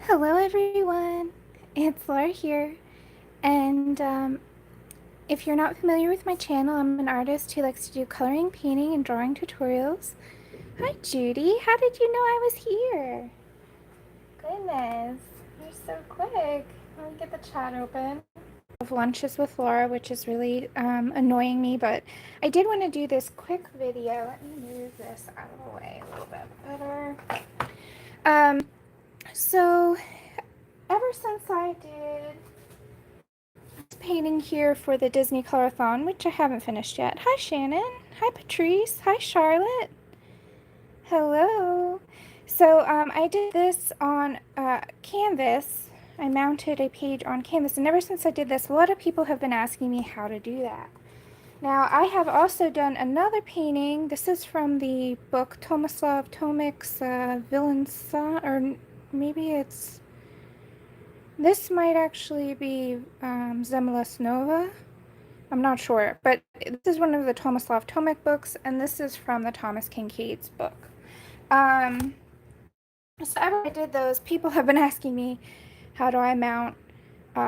Hello everyone, it's Laura here, and if you're not familiar with my channel, I'm an artist who likes to do coloring, painting, and drawing tutorials. Hi Judy, how did you know I was here? Goodness, you're so quick. Let me get the chat open. Of lunches with Laura, which is really annoying me, but I did want to do this quick video. Let me move this out of the way a little bit better. So ever since I did this painting here for the Disney Colorathon, which I haven't finished yet. Hi Shannon. Hi Patrice. Hi Charlotte. Hello. So I did this on canvas. I mounted a page on canvas, and ever since I did this, a lot of people have been asking me how to do that. Now, I have also done another painting. This is from the book Tomislav Tomic's Villain Son, or maybe it's... This might actually be Zemlya Nova. I'm not sure, but this is one of the Tomislav Tomic books, and this is from the Thomas Kincaid's book. So ever I did those, people have been asking me, how do I mount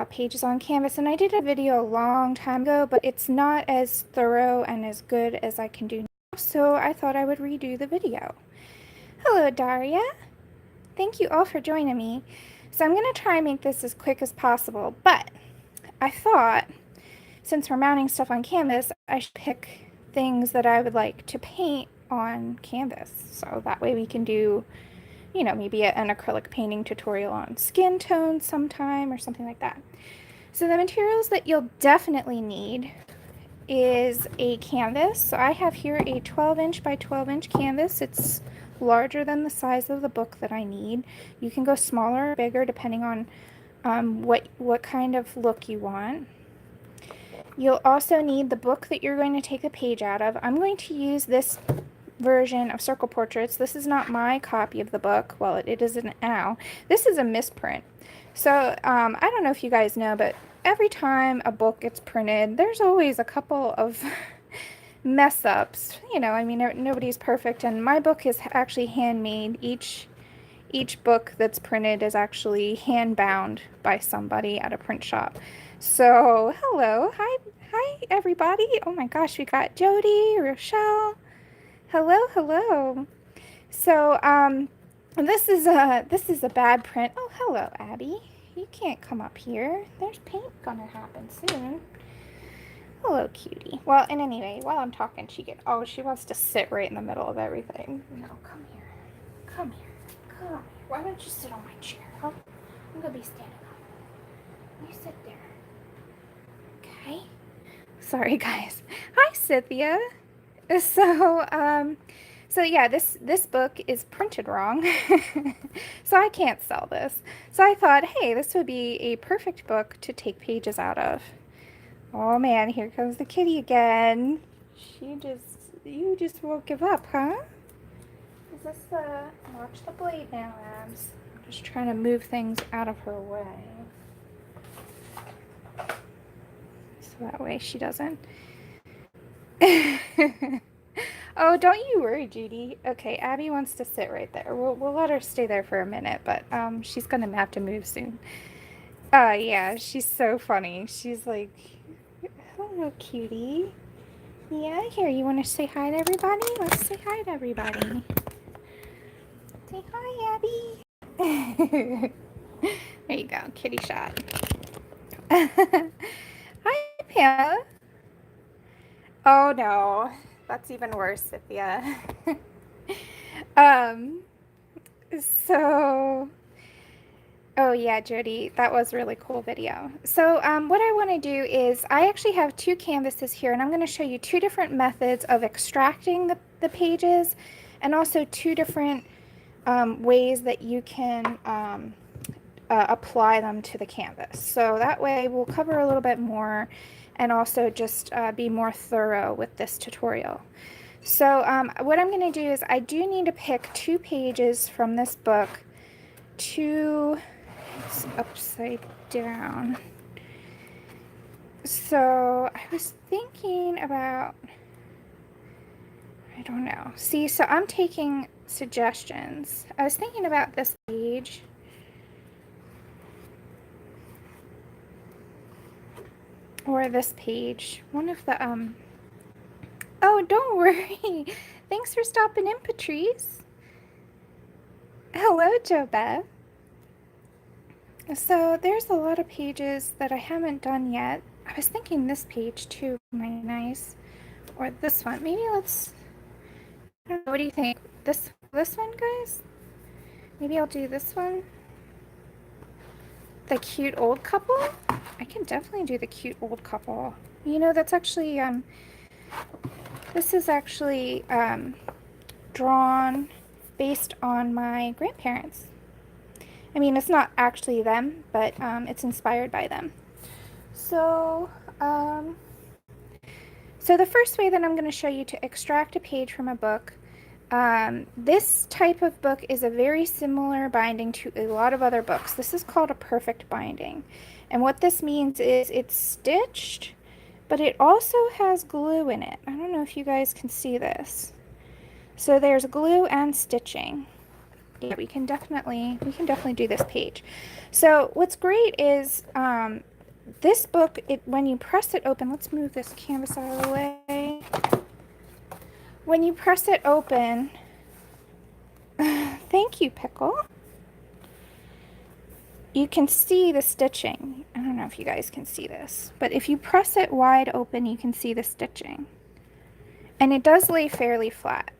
pages on canvas? And I did a video a long time ago, but it's not as thorough and as good as I can do now, so I thought I would redo the video. Hello, Daria. Thank you all for joining me. So I'm going to try and make this as quick as possible, but I thought, since we're mounting stuff on canvas, I should pick things that I would like to paint on canvas. So that way we can do, you know, maybe an acrylic painting tutorial on skin tones sometime or something like that. So the materials that you'll definitely need is a canvas. So I have here a 12-inch by 12-inch canvas. It's larger than the size of the book that I need. You can go smaller or bigger depending on what kind of look you want. You'll also need the book that you're going to take a page out of. I'm going to use this version of Circle Portraits. This is not my copy of the book. Well, it isn't now. This is a misprint. So I don't know if you guys know, but every time a book gets printed, there's always a couple of mess ups. You know, I mean, nobody's perfect, and my book is actually handmade. Each book that's printed is actually hand bound by somebody at a print shop. So hello, hi everybody. Oh my gosh, we got Jody, Rochelle. Hello. So this is a bad print. Oh, hello, Abby. You can't come up here. There's paint gonna happen soon. Hello, cutie. Well, and anyway, while I'm talking, she wants to sit right in the middle of everything. No, come here. Come here. Come here. Why don't you sit on my chair? Huh? I'm gonna be standing up. You sit there. Okay. Sorry, guys. Hi, Cynthia. So yeah, this book is printed wrong, so I can't sell this. So I thought, hey, this would be a perfect book to take pages out of. Oh man, here comes the kitty again. You just won't give up, huh? Is this watch the blade now, Abs. I'm just trying to move things out of her way. So that way she doesn't. Oh, don't you worry, Judy. Okay, Abby wants to sit right there. We'll let her stay there for a minute, but she's gonna have to move soon. Yeah, she's so funny. She's like, hello, cutie. Yeah, here, you want to say hi to everybody? Let's say hi to everybody. Say hi, Abby. There you go, kitty shot. Hi, Pam. Oh no, that's even worse, Cynthia. So, oh yeah, Jody, that was a really cool video. So what I want to do is, I actually have two canvases here, and I'm going to show you two different methods of extracting the pages, and also two different ways that you can apply them to the canvas. So that way we'll cover a little bit more, and also just be more thorough with this tutorial. So what I'm going to do is, I do need to pick two pages from this book. It's upside down. So I was thinking about, I don't know. See, so I'm taking suggestions. I was thinking about this page. or this page. One of the, oh, don't worry. Thanks for stopping in, Patrice. Hello, JoBeth. So there's a lot of pages that I haven't done yet. I was thinking this page too might be nice. Or this one. Maybe let's, I don't know, what do you think? This one, guys? Maybe I'll do this one. The cute old couple? I can definitely do the cute old couple. You know, that's actually, this is actually drawn based on my grandparents. I mean, it's not actually them, but it's inspired by them. So, so the first way that I'm going to show you to extract a page from a book, this type of book is a very similar binding to a lot of other books. This is called a perfect binding. And what this means is it's stitched, but it also has glue in it. I don't know if you guys can see this. So there's glue and stitching. Yeah, we can definitely do this page. So what's great is this book, when you press it open, let's move this canvas out of the way. When you press it open, thank you, Pickle. You can see the stitching. I don't know if you guys can see this, but if you press it wide open, you can see the stitching. And it does lay fairly flat.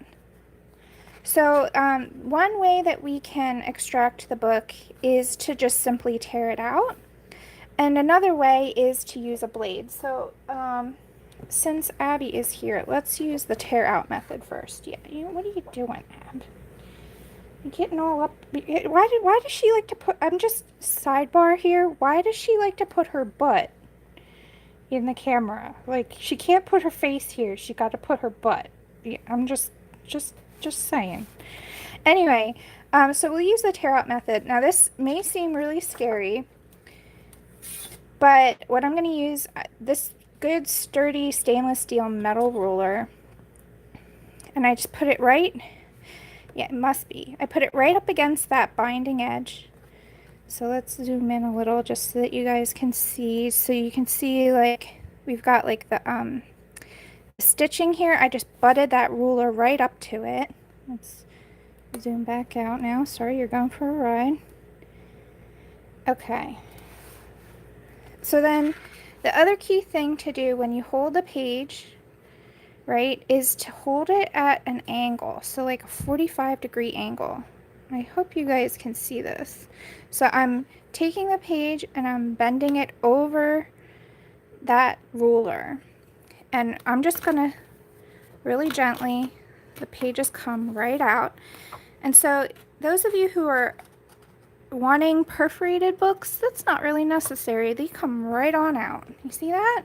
So one way that we can extract the book is to just simply tear it out. And another way is to use a blade. So since Abby is here, let's use the tear out method first. Yeah, what are you doing, Ab? You're getting all up. Why does she like to put, I'm just sidebar here, why does she like to put her butt in the camera? Like, she can't put her face here, she got to put her butt. Yeah, I'm just saying. Anyway, so we'll use the tear out method. Now this may seem really scary, but what I'm going to use, this good sturdy stainless steel metal ruler, and I just put it right, yeah, it must be. I put it right up against that binding edge. So let's zoom in a little just so that you guys can see. So you can see, like, we've got like the stitching here. I just butted that ruler right up to it. Let's zoom back out now. Sorry, you're going for a ride. Okay. So then the other key thing to do when you hold the page, right, is to hold it at an angle. So like a 45-degree angle. I hope you guys can see this. So I'm taking the page and I'm bending it over that ruler. And I'm just gonna really gently, the pages come right out. And so those of you who are wanting perforated books, that's not really necessary. They come right on out. You see that?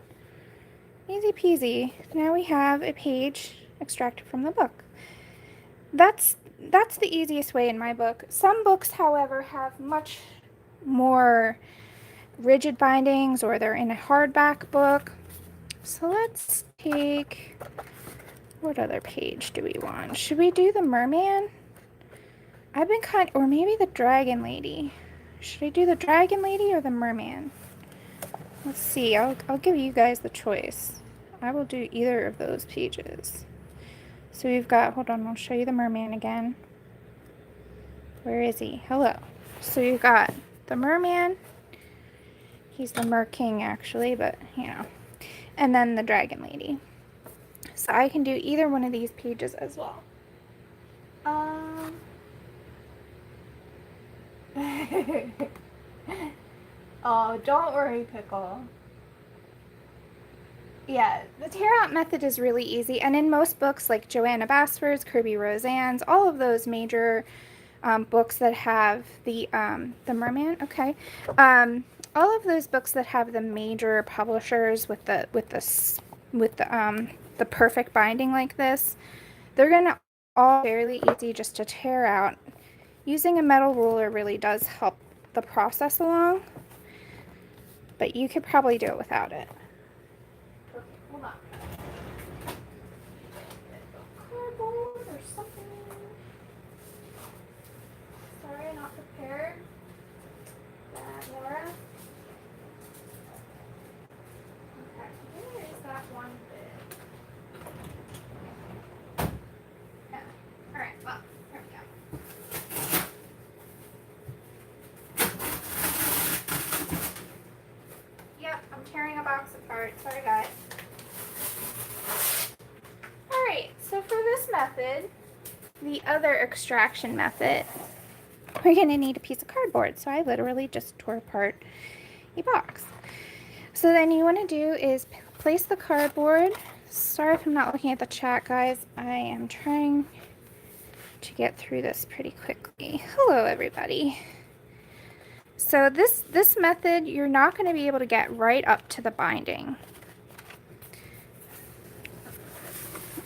Easy peasy. Now we have a page extracted from the book. That's the easiest way in my book. Some books, however, have much more rigid bindings, or they're in a hardback book. So let's take, what other page do we want? Should we do the merman? I've been or maybe the dragon lady. Should I do the dragon lady or the merman? Let's see, I'll give you guys the choice. I will do either of those pages. So we've got, hold on, I'll show you the merman again. Where is he? Hello. So you've got the merman. He's the mer king actually, but you know. And then the dragon lady. So I can do either one of these pages as well. Oh, don't worry, Pickle. Yeah, the tear out method is really easy, and in most books like Joanna Basford's, Kirby Roseanne's, all of those major books that have the merman, okay, all of those books that have the major publishers with the perfect binding like this, they're gonna all fairly easy just to tear out. Using a metal ruler really does help the process along, but you could probably do it without it. Okay, hold on. Cardboard or something. Sorry, not prepared. Bad, Laura. the other extraction method, we're going to need a piece of cardboard. So I literally just tore apart a box. So then you want to do is place the cardboard. Sorry if I'm not looking at the chat, guys. I am trying to get through this pretty quickly. Hello, everybody. So this method, you're not going to be able to get right up to the binding.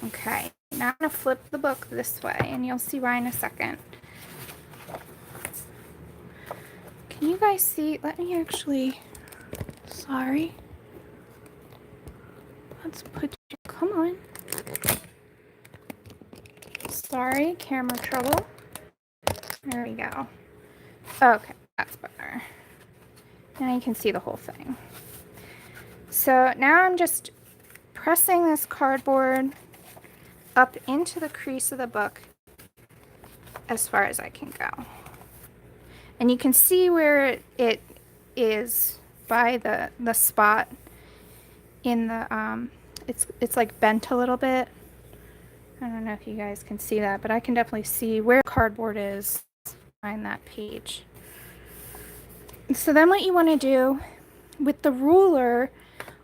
Okay, now I'm going to flip the book this way, and you'll see why in a second. Can you guys see? Let me actually, sorry. Let's put you, come on. Sorry, camera trouble. There we go. Okay, that's better. Now you can see the whole thing. So now I'm just pressing this cardboard up into the crease of the book as far as I can go. And you can see where it is by the spot in the, it's like bent a little bit. I don't know if you guys can see that, but I can definitely see where cardboard is behind that page. So then what you want to do with the ruler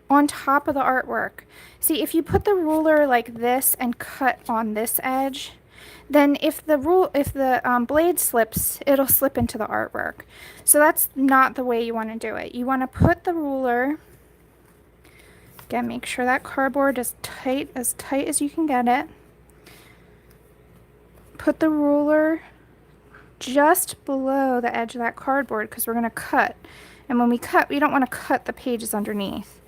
on top of the artwork. See, if you put the ruler like this and cut on this edge, then if the blade slips, it'll slip into the artwork. So that's not the way you want to do it. You want to put the ruler, again, make sure that cardboard is tight as you can get it. Put the ruler just below the edge of that cardboard because we're going to cut. And when we cut, we don't want to cut the pages underneath.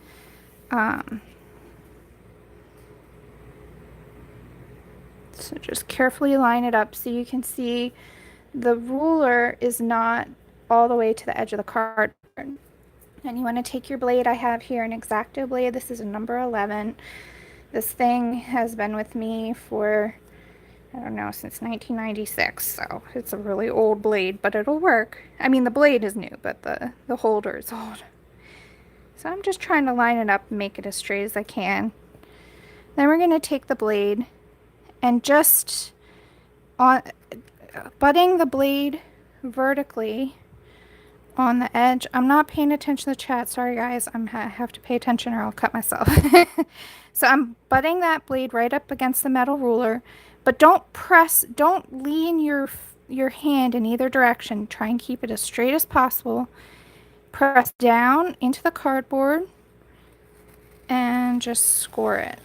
So just carefully line it up so you can see the ruler is not all the way to the edge of the cardboard. And you want to take your blade. I have here an X-Acto blade. This is a number 11. This thing has been with me for, I don't know, since 1996. So it's a really old blade, but it'll work. I mean, the blade is new, but the holder is old. So I'm just trying to line it up and make it as straight as I can. Then we're going to take the blade and just butting the blade vertically on the edge. I'm not paying attention to the chat. Sorry, guys. I have to pay attention or I'll cut myself. So I'm butting that blade right up against the metal ruler, but don't lean your hand in either direction. Try and keep it as straight as possible. Press down into the cardboard and just score it.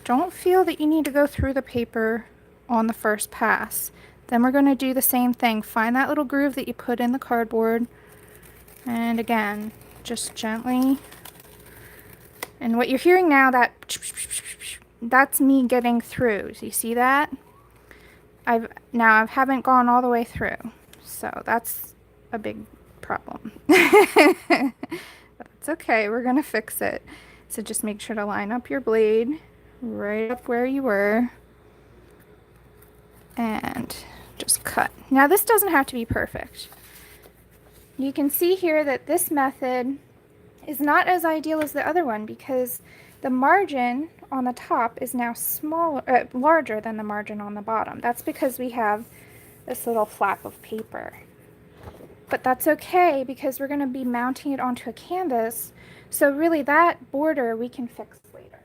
Don't feel that you need to go through the paper on the first pass. Then we're going to do the same thing. Find that little groove that you put in the cardboard. And again, just gently. And what you're hearing now, that's me getting through. So you see that? I haven't gone all the way through. So that's a big problem. But it's okay. We're going to fix it. So just make sure to line up your blade right up where you were and just cut. Now this doesn't have to be perfect. You can see here that this method is not as ideal as the other one because the margin on the top is now larger than the margin on the bottom. That's because we have this little flap of paper. But that's okay because we're going to be mounting it onto a canvas. So really that border we can fix later.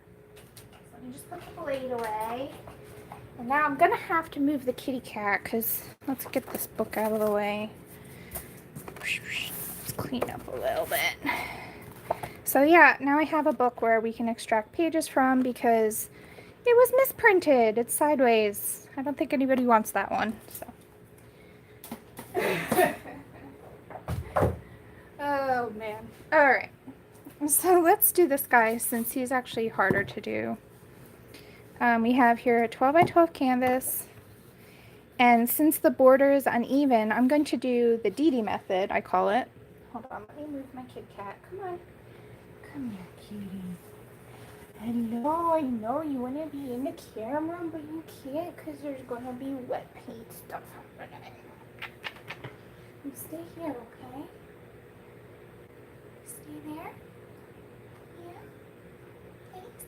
Let me just put the blade away. And now I'm going to have to move the kitty cat because let's get this book out of the way. Let's clean up a little bit. So yeah, now I have a book where we can extract pages from because it was misprinted. It's sideways. I don't think anybody wants that one. So. Oh man. Alright. So let's do this guy since he's actually harder to do. We have here a 12 by 12 canvas, and since the border is uneven, I'm going to do the Dee Dee method, I call it. Hold on, let me move my kid cat. Come on. Come here, cutie. Hello, I know you want to be in the camera, but you can't because there's going to be wet paint stuff happening. You stay here, okay? Stay there. Yeah. Thanks.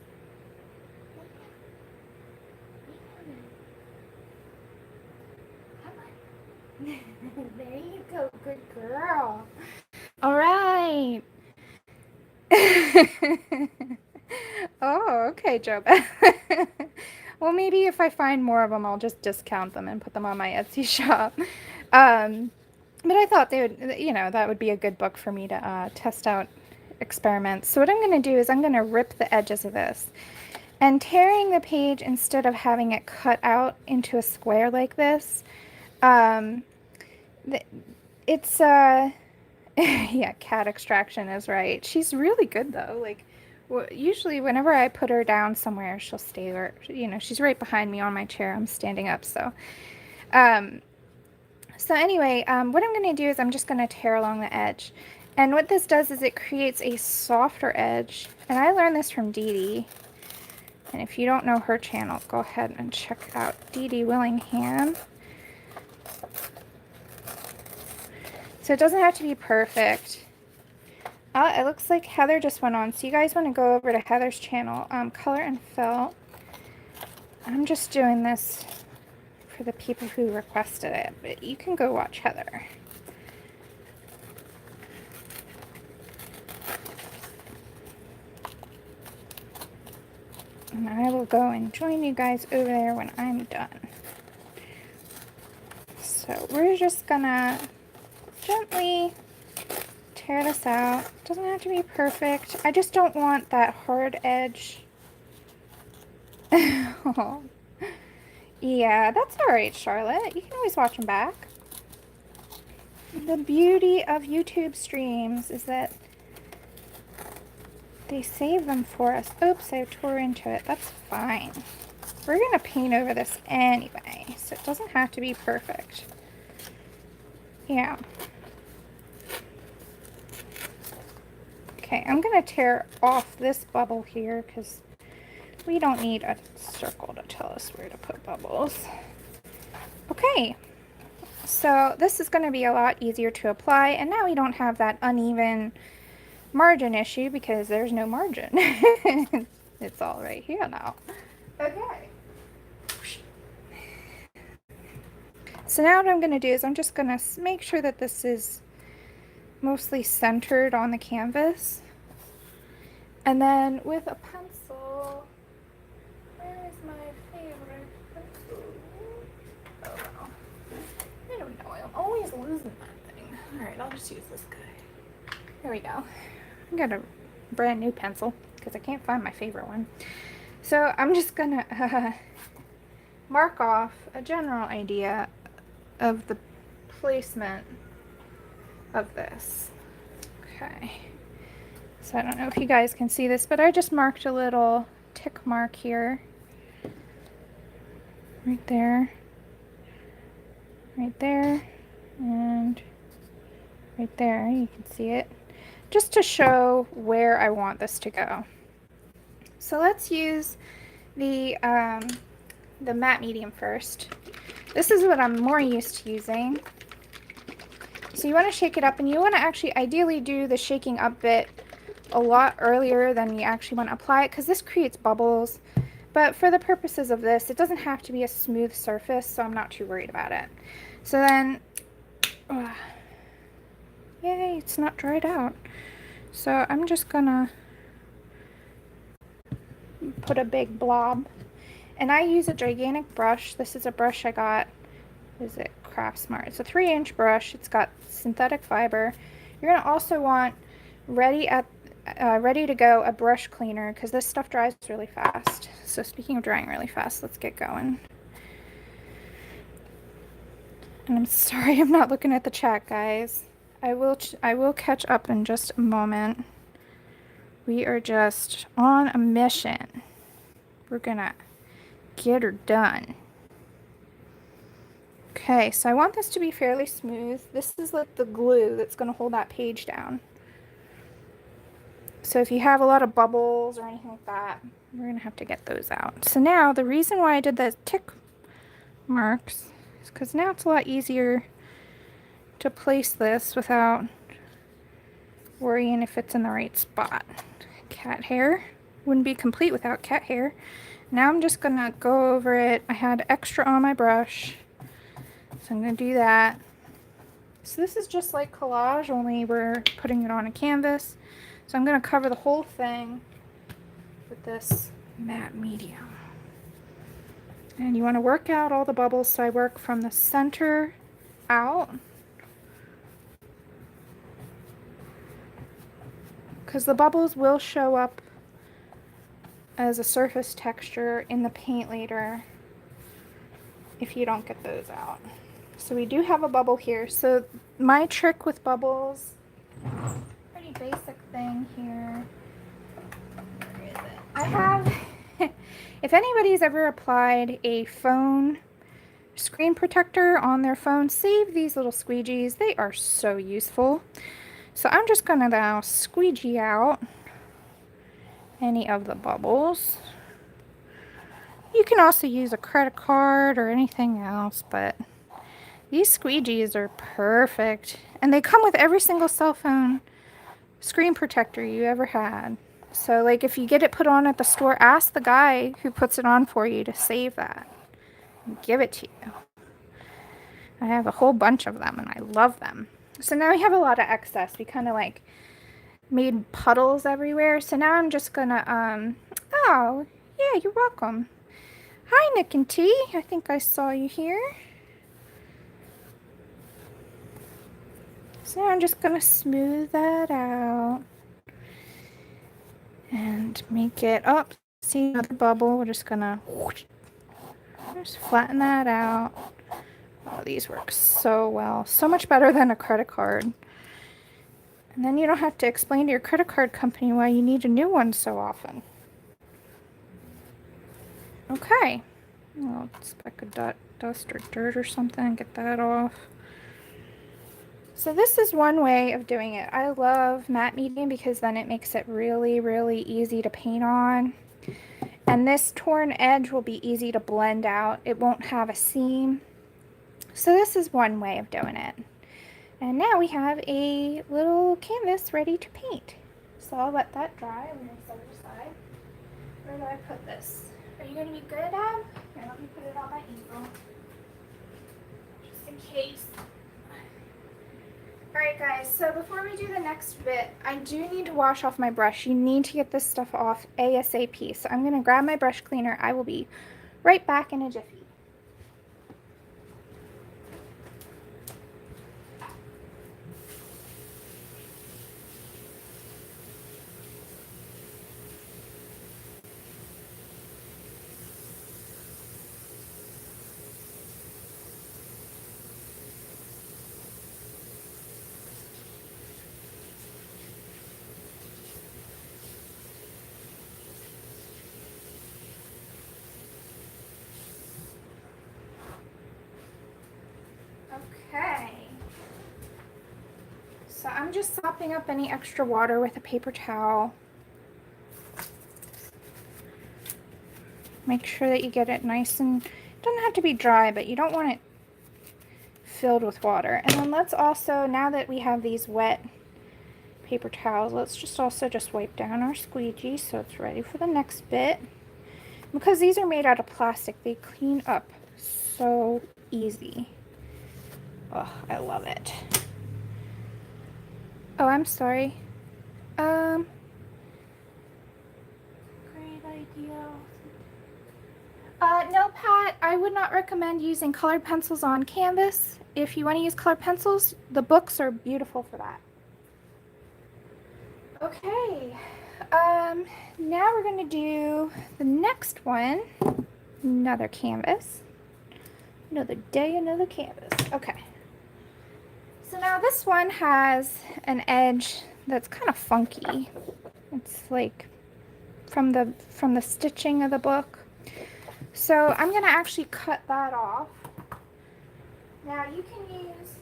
Girl. All right. Oh, okay, Joe. Well, maybe if I find more of them, I'll just discount them and put them on my Etsy shop. But I thought they would, that would be a good book for me to test out experiments. So what I'm going to do is I'm going to rip the edges of this. And tearing the page instead of having it cut out into a square like this, it's, yeah, cat extraction is right. She's really good though. Like, usually whenever I put her down somewhere, she'll stay there. She's right behind me on my chair. I'm standing up, so. So anyway, what I'm going to do is I'm just going to tear along the edge. And what this does is it creates a softer edge. And I learned this from Dee Dee. And if you don't know her channel, go ahead and check out Dee Dee Willingham. So it doesn't have to be perfect. It looks like Heather just went on. So you guys want to go over to Heather's channel, Color and Felt. I'm just doing this for the people who requested it, but you can go watch Heather. And I will go and join you guys over there when I'm done. So we're just gonna gently tear this out. Doesn't have to be perfect. I just don't want that hard edge. Oh. Yeah, that's alright, Charlotte. You can always watch them back. The beauty of YouTube streams is that they save them for us. Oops, I tore into it. That's fine. We're going to paint over this anyway, so it doesn't have to be perfect. Yeah. Okay, I'm going to tear off this bubble here because we don't need a circle to tell us where to put bubbles. Okay, so this is going to be a lot easier to apply, and now we don't have that uneven margin issue because there's no margin. It's all right here now. Okay. So now what I'm going to do is I'm just going to make sure that this is mostly centered on the canvas. And then with a pencil, where is my favorite pencil? Oh no. I don't know, I'm always losing that thing. Alright, I'll just use this guy. There we go. I got a brand new pencil because I can't find my favorite one. So I'm just gonna mark off a general idea of the placement of this. Okay. So I don't know if you guys can see this, but I just marked a little tick mark here. Right there. Right there. And right there. You can see it. Just to show where I want this to go. So let's use the matte medium first. This is what I'm more used to using. So you want to shake it up, and you want to actually ideally do the shaking up bit a lot earlier than you actually want to apply it, because this creates bubbles. But for the purposes of this, it doesn't have to be a smooth surface, so I'm not too worried about it. So then, yay, it's not dried out. So I'm just gonna put a big blob, and I use a gigantic brush. This is a brush I got, is it Craft Smart? It's a 3-inch brush. It's got synthetic fiber. You're gonna also want ready to go a brush cleaner, because this stuff dries really fast. So speaking of drying really fast, let's get going. And I'm sorry I'm not looking at the chat, guys. I will catch up in just a moment. We are just on a mission. We're gonna get her done. Okay, so I want this to be fairly smooth. This is like the glue that's gonna hold that page down. So if you have a lot of bubbles or anything like that, we're gonna have to get those out. So now the reason why I did the tick marks is because now it's a lot easier to place this without worrying if it's in the right spot. Cat hair wouldn't be complete without cat hair. Now I'm just gonna go over it. I had extra on my brush, so I'm gonna do that. So this is just like collage, only we're putting it on a canvas. So I'm going to cover the whole thing with this matte medium. And you want to work out all the bubbles, so I work from the center out. Because the bubbles will show up as a surface texture in the paint later if you don't get those out. So we do have a bubble here. So my trick with bubbles, pretty basic thing here. Where is it? I have, if anybody's ever applied a phone screen protector on their phone, save these little squeegees. They are so useful. So I'm just gonna now squeegee out any of the bubbles. You can also use a credit card or anything else, but these squeegees are perfect. And they come with every single cell phone screen protector you ever had. So like if you get it put on at the store, ask the guy who puts it on for you to save that and give it to you. I have a whole bunch of them and I love them. So now we have a lot of excess. We kind of like made puddles everywhere. So now I'm just gonna, oh, yeah, you're welcome. Hi, Nick and T. I think I saw you here. So now I'm just gonna smooth that out and make it up. See another bubble? We're just gonna just flatten that out. Oh, these work so well. So much better than a credit card. And then you don't have to explain to your credit card company why you need a new one so often. Okay. I'll speck of dust or dirt or something, get that off. So this is one way of doing it. I love matte medium because then it makes it really, really easy to paint on. And this torn edge will be easy to blend out. It won't have a seam. So this is one way of doing it. And now we have a little canvas ready to paint. So I'll let that dry. I'm going to set it aside. Where do I put this? Are you going to be good, Dad? Here, let me put it on my easel. Just in case. Alright guys, so before we do the next bit, I do need to wash off my brush. You need to get this stuff off ASAP. So I'm going to grab my brush cleaner. I will be right back in a jiffy. Okay, so I'm just sopping up any extra water with a paper towel. Make sure that you get it nice and, it doesn't have to be dry, but you don't want it filled with water. And then let's also, now that we have these wet paper towels, let's just also just wipe down our squeegee so it's ready for the next bit. Because these are made out of plastic, they clean up so easy. Oh, I love it. Oh, I'm sorry. Great idea. No, Pat, I would not recommend using colored pencils on canvas. If you want to use colored pencils, the books are beautiful for that. Okay, now we're going to do the next one. Another canvas. Another day, another canvas. Okay. So now this one has an edge that's kind of funky. It's like from the stitching of the book. So I'm going to actually cut that off. Now you can use,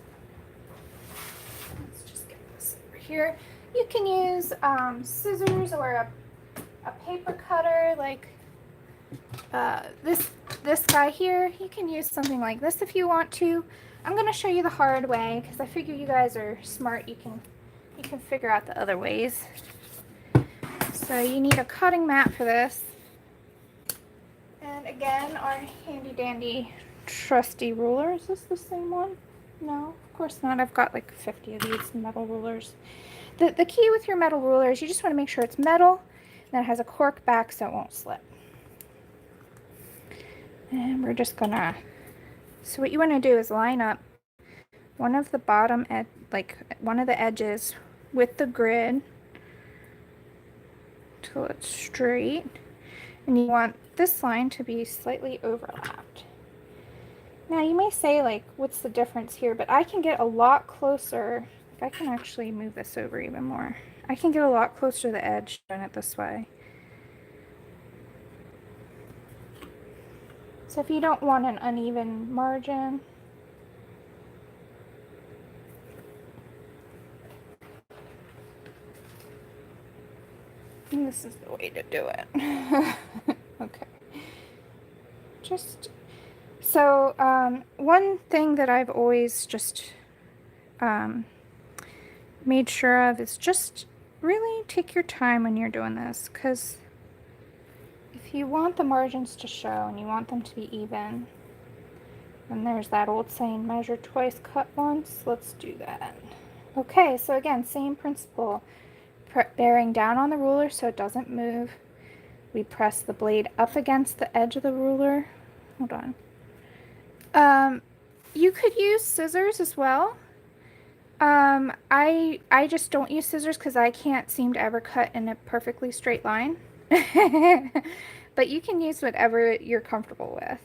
let's just get this over here. You can use scissors or a paper cutter like this guy here. You can use something like this if you want to. I'm going to show you the hard way because I figure you guys are smart. You can figure out the other ways. So you need a cutting mat for this. And again, our handy dandy trusty ruler. Is this the same one? No, of course not. I've got like 50 of these metal rulers. The key with your metal ruler is you just want to make sure it's metal and that it has a cork back so it won't slip. And we're just gonna, so what you want to do is line up one of the bottom edge, like one of the edges with the grid till it's straight. And you want this line to be slightly overlapped. Now you may say, like, what's the difference here? But I can get a lot closer. I can actually move this over even more. I can get a lot closer to the edge doing it this way. So if you don't want an uneven margin, this is the way to do it. Okay. Just so one thing that I've always just made sure of is just really take your time when you're doing this, because if you want the margins to show and you want them to be even, and there's that old saying, measure twice, cut once. Let's do that. Okay, so again, same principle. Bearing down on the ruler so it doesn't move. We press the blade up against the edge of the ruler. Hold on. You could use scissors as well. I just don't use scissors because I can't seem to ever cut in a perfectly straight line. But you can use whatever you're comfortable with.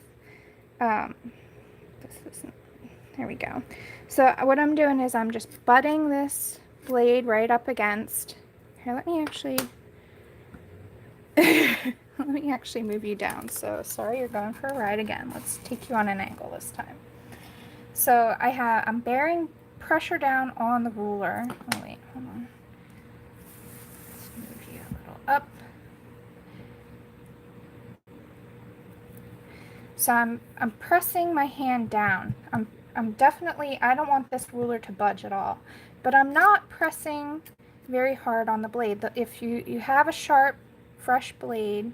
There we go. So what I'm doing is I'm just butting this blade right up against. Here, let me actually let me actually move you down. So sorry, you're going for a ride again. Let's take you on an angle this time. So I'm bearing pressure down on the ruler. Oh wait, hold on. Let's move you a little up. So I'm pressing my hand down. I'm definitely, I don't want this ruler to budge at all, but I'm not pressing very hard on the blade. If you have a sharp, fresh blade,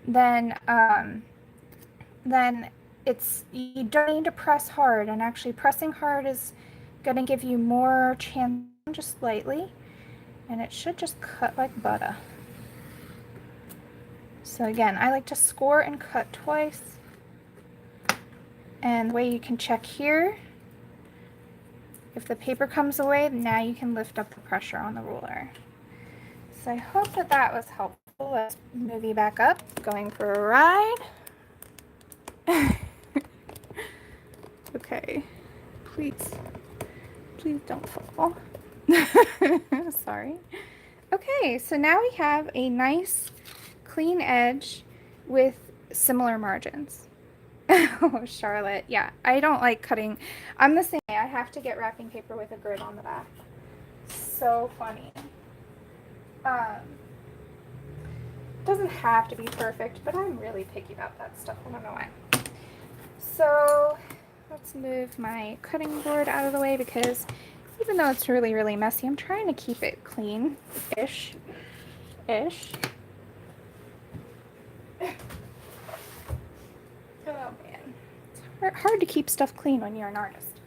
then you don't need to press hard, and actually pressing hard is going to give you more chance, just slightly, and it should just cut like butter. So again, I like to score and cut twice. And the way you can check here, if the paper comes away, now you can lift up the pressure on the ruler. So I hope that that was helpful. Let's move you back up, going for a ride. Okay, please don't fall. Sorry. Okay, so now we have a nice clean edge with similar margins. Oh, Charlotte, yeah, I don't like cutting. I'm the same way. I have to get wrapping paper with a grid on the back. So funny. Doesn't have to be perfect, but I'm really picky about that stuff. I don't know why. So let's move my cutting board out of the way, because even though it's really, really messy, I'm trying to keep it clean-ish. Oh man, it's hard to keep stuff clean when you're an artist.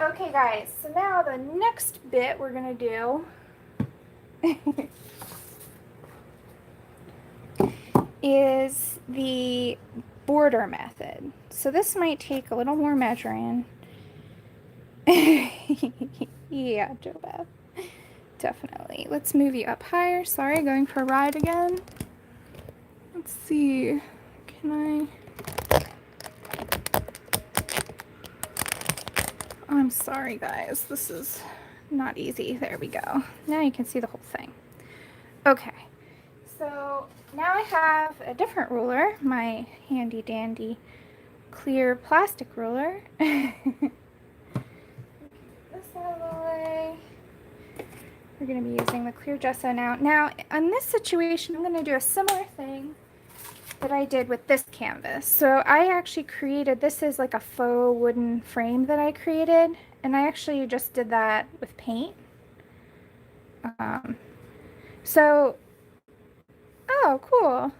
Okay guys, so now the next bit we're gonna do is the border method. So this might take a little more measuring. Yeah, JoBeth. Definitely. Let's move you up higher. Sorry, going for a ride again. Let's see. Can I? I'm sorry, guys. This is not easy. There we go. Now you can see the whole thing. Okay. So now I have a different ruler, my handy dandy clear plastic ruler. This out of the way. We're going to be using the clear gesso now. Now, in this situation, I'm going to do a similar thing that I did with this canvas. So I actually created, this is like a faux wooden frame that I created, and I actually just did that with paint. Oh, cool.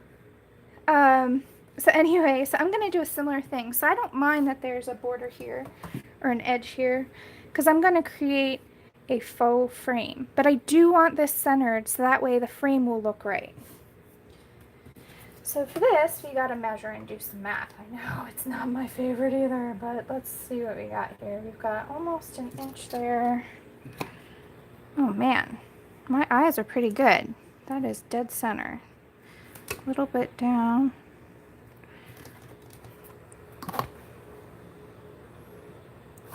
So anyway, so I'm going to do a similar thing. So I don't mind that there's a border here or an edge here because I'm going to create a faux frame. But I do want this centered so that way the frame will look right. So for this, we got to measure and do some math. I know it's not my favorite either, but let's see what we got here. We've got almost an inch there. Oh man, my eyes are pretty good. That is dead center. A little bit down.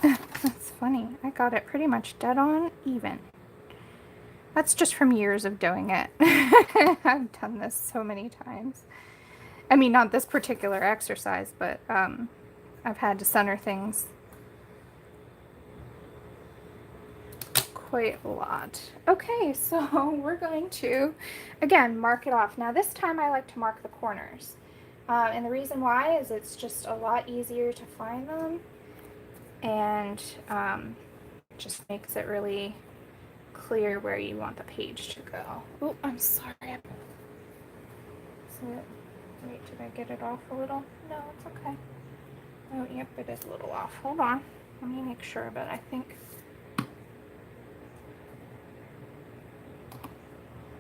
That's funny. I got it pretty much dead on even. That's just from years of doing it. I've done this so many times. I mean, not this particular exercise, but I've had to center things quite a lot. Okay, so we're going to, again, mark it off. Now this time I like to mark the corners. And the reason why is it's just a lot easier to find them. And it just makes it really clear where you want the page to go. Oh, I'm sorry. Wait, did I get it off a little? No, it's okay. Oh, yep, it is a little off. Hold on. Let me make sure, but I think...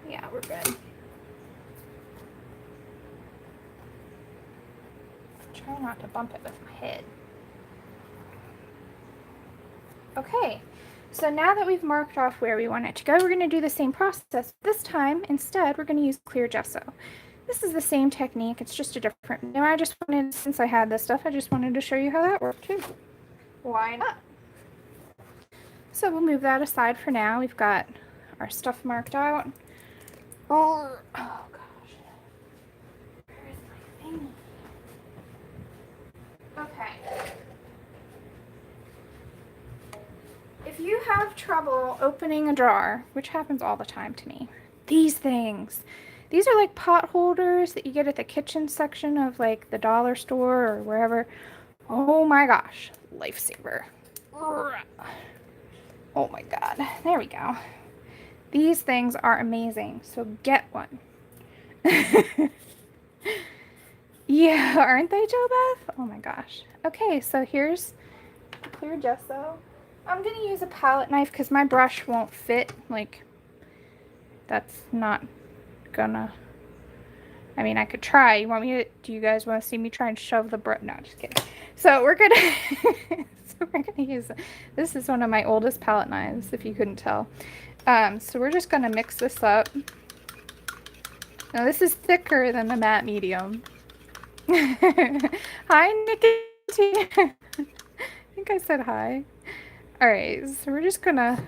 yeah, we're good. Try not to bump it with my head. Okay, so now that we've marked off where we want it to go, we're going to do the same process. This time, instead, we're going to use clear gesso. This is the same technique, it's just a different, you know, I just wanted, since I had this stuff, I just wanted to show you how that worked too. Why not? So we'll move that aside for now. We've got our stuff marked out. Oh gosh. Where is my thing? Okay. If you have trouble opening a drawer, which happens all the time to me, these things. These are like pot holders that you get at the kitchen section of like the dollar store or wherever. Oh my gosh, lifesaver. Oh my god, there we go. These things are amazing, so get one. Yeah, aren't they, Jo Beth? Oh my gosh. Okay, so here's clear gesso. I'm going to use a palette knife because my brush won't fit. Like, that's not gonna... I mean, I could try. You want me to... Do you guys want to see me try and shove the brush? No, just kidding. So we're gonna... so we're gonna use... This is one of my oldest palette knives, if you couldn't tell. So we're just gonna mix this up. Now this is thicker than the matte medium. Hi, Nikki. I think I said hi. Alright, so we're just gonna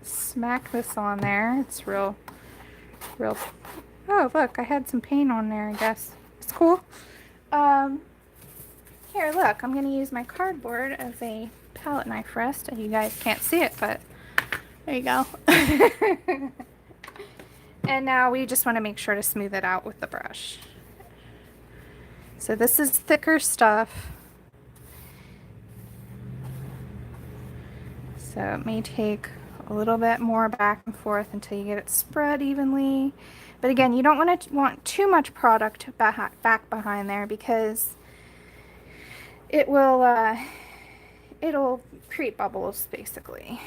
smack this on there. It's real... Oh, look, I had some paint on there, I guess. It's cool. Here, look, I'm gonna use my cardboard as a palette knife rest. You guys can't see it, but there you go. And now we just want to make sure to smooth it out with the brush. So this is thicker stuff. So it may take a little bit more back and forth until you get it spread evenly. But again, you don't want too much product back behind there because it will it'll create bubbles basically.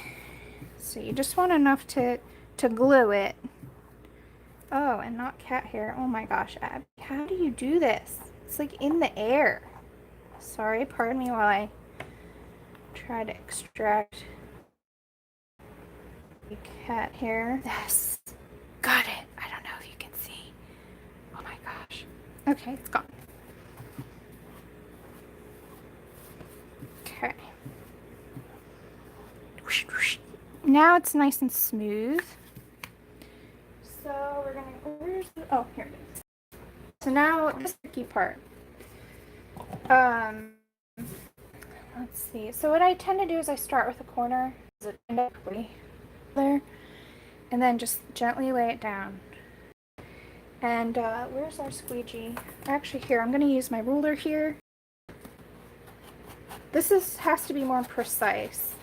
So you just want enough to glue it. Oh, and not cat hair. Oh my gosh, Abby, how do you do this? It's like in the air. Sorry, pardon me while I try to extract the cat hair. Yes, got it. I don't know if you can see. Oh my gosh. Okay, it's gone. Okay. Now it's nice and smooth. So we're gonna, where's the, oh, here it is. So now this tricky part. Let's see. So what I tend to do is I start with a corner there, and then just gently lay it down. And where's our squeegee? Actually, here, I'm gonna use my ruler here. This has to be more precise.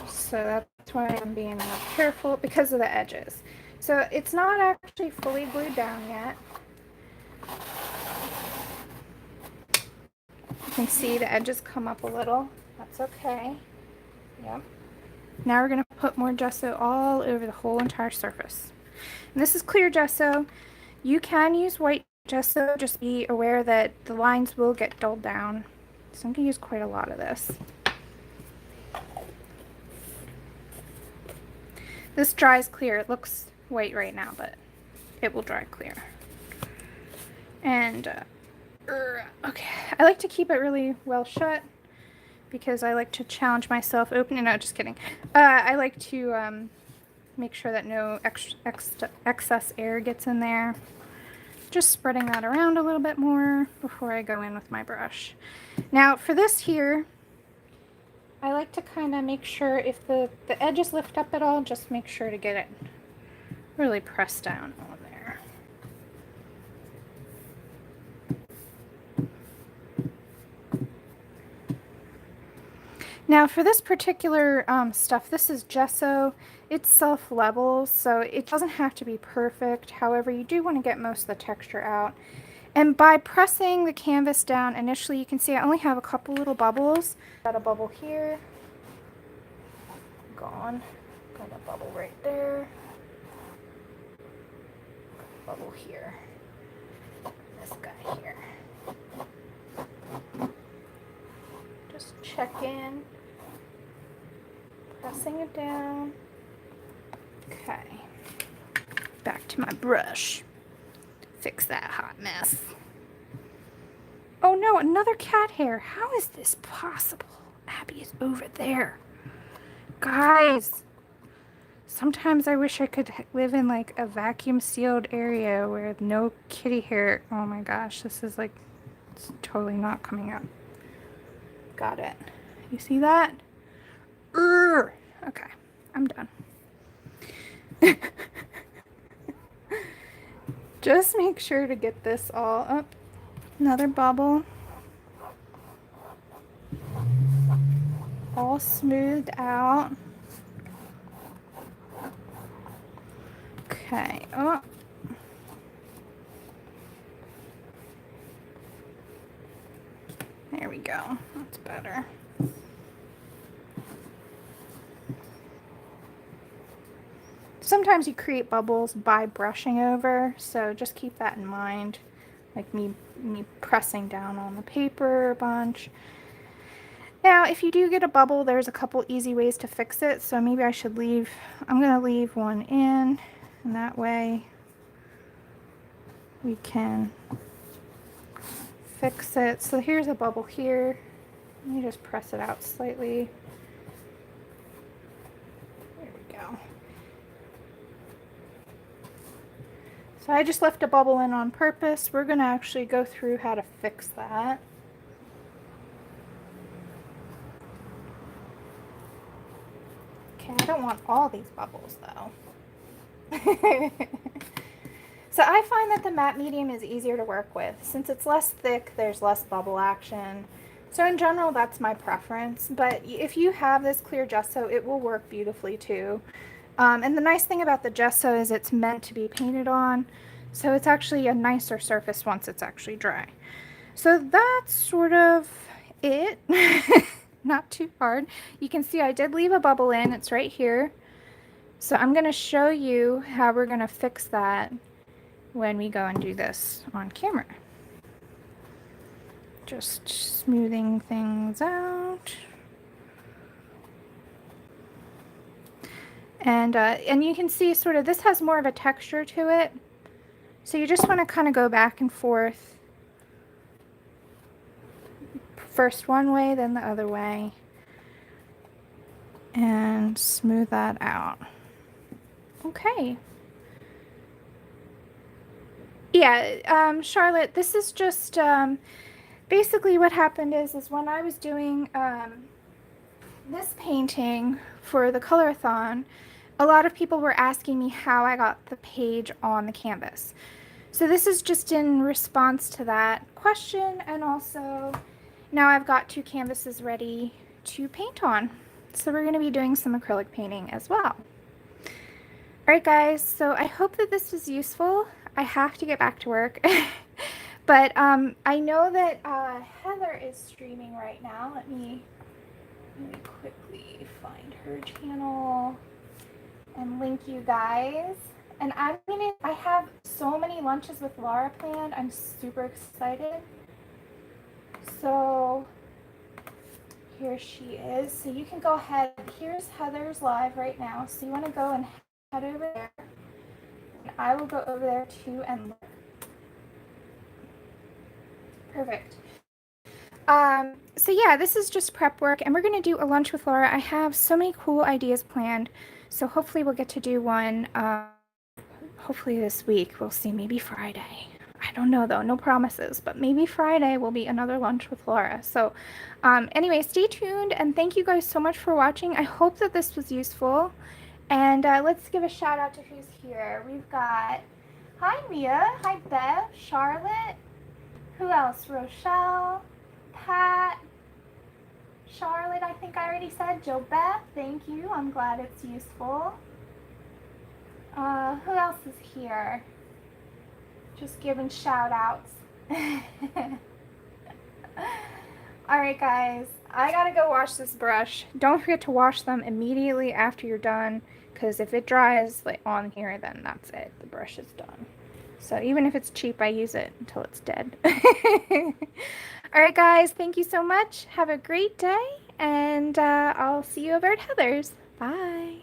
So that's why I'm being careful because of the edges. So it's not actually fully glued down yet. can see the edges come up a little. That's okay. Yep. Now we're going to put more gesso all over the whole entire surface. And this is clear gesso. You can use white gesso, just be aware that the lines will get dulled down. So I'm going to use quite a lot of this. This dries clear. It looks white right now, but it will dry clear. And, okay, I like to keep it really well shut because I like to challenge myself opening. No, just kidding. I like to make sure that no excess air gets in there. Just spreading that around a little bit more before I go in with my brush. Now for this here, I like to kind of make sure if the edges lift up at all, just make sure to get it really pressed down on there. Now for this particular stuff, this is gesso. It self-levels, so it doesn't have to be perfect. However, you do want to get most of the texture out. And by pressing the canvas down initially, you can see I only have a couple little bubbles. Got a bubble here. Gone. Got a bubble right there. Bubble here. This guy here. Just check in. Pressing it down. Okay. Back to my brush. Fix that hot mess. Oh no, another cat hair. How is this possible? Abby is over there. Guys, sometimes I wish I could live in like a vacuum sealed area where no kitty hair. Oh my gosh, this is like, it's totally not coming up. Got it. You see that? Okay, I'm done. Just make sure to get this all up. Another bubble. All smoothed out. Okay. Oh. There we go. That's better. Sometimes you create bubbles by brushing over, so just keep that in mind. Like me pressing down on the paper a bunch. Now, if you do get a bubble, there's a couple easy ways to fix it. So maybe I should leave, I'm going to leave one in, and that way we can fix it. So here's a bubble here. Let me just press it out slightly. There we go. So I just left a bubble in on purpose. We're going to actually go through how to fix that. Okay, I don't want all these bubbles though. So I find that the matte medium is easier to work with. Since it's less thick, there's less bubble action. So in general, that's my preference. But if you have this clear gesso, it will work beautifully too. And the nice thing about the gesso is it's meant to be painted on. So it's actually a nicer surface once it's actually dry. So that's sort of it. Not too hard. You can see I did leave a bubble in. It's right here. So I'm going to show you how we're going to fix that when we go and do this on camera. Just smoothing things out. And you can see sort of this has more of a texture to it. So you just want to kind of go back and forth. First one way, then the other way. And smooth that out. Okay. Yeah, Charlotte, this is just basically what happened is when I was doing this painting for the colorathon, a lot of people were asking me how I got the page on the canvas. So this is just in response to that question, and also now I've got 2 canvases ready to paint on. So we're going to be doing some acrylic painting as well. Alright guys, so I hope that this was useful. I have to get back to work. But I know that Heather is streaming right now. Let me quickly find her channel and link you guys. And I have so many lunches with Laura planned. I'm super excited. So here she is. So you can go ahead. Here's Heather's live right now. So you want to go and head over there. And I will go over there too and look. Perfect. So yeah, this is just prep work, and we're going to do a lunch with Laura. I have so many cool ideas planned, so hopefully we'll get to do one, hopefully this week. We'll see, maybe Friday. I don't know though, no promises, but maybe Friday will be another lunch with Laura. So anyway, stay tuned, and thank you guys so much for watching. I hope that this was useful, and let's give a shout out to who's here. We've got, hi Mia, hi Bev, Charlotte, who else? Rochelle, Pat, Charlotte, I think I already said. Joe Beth, thank you. I'm glad it's useful. Who else is here? Just giving shout outs. Alright guys, I gotta go wash this brush. Don't forget to wash them immediately after you're done, because if it dries like on here, then that's it. The brush is done. So even if it's cheap, I use it until it's dead. Alright guys, thank you so much. Have a great day, and I'll see you over at Heather's. Bye.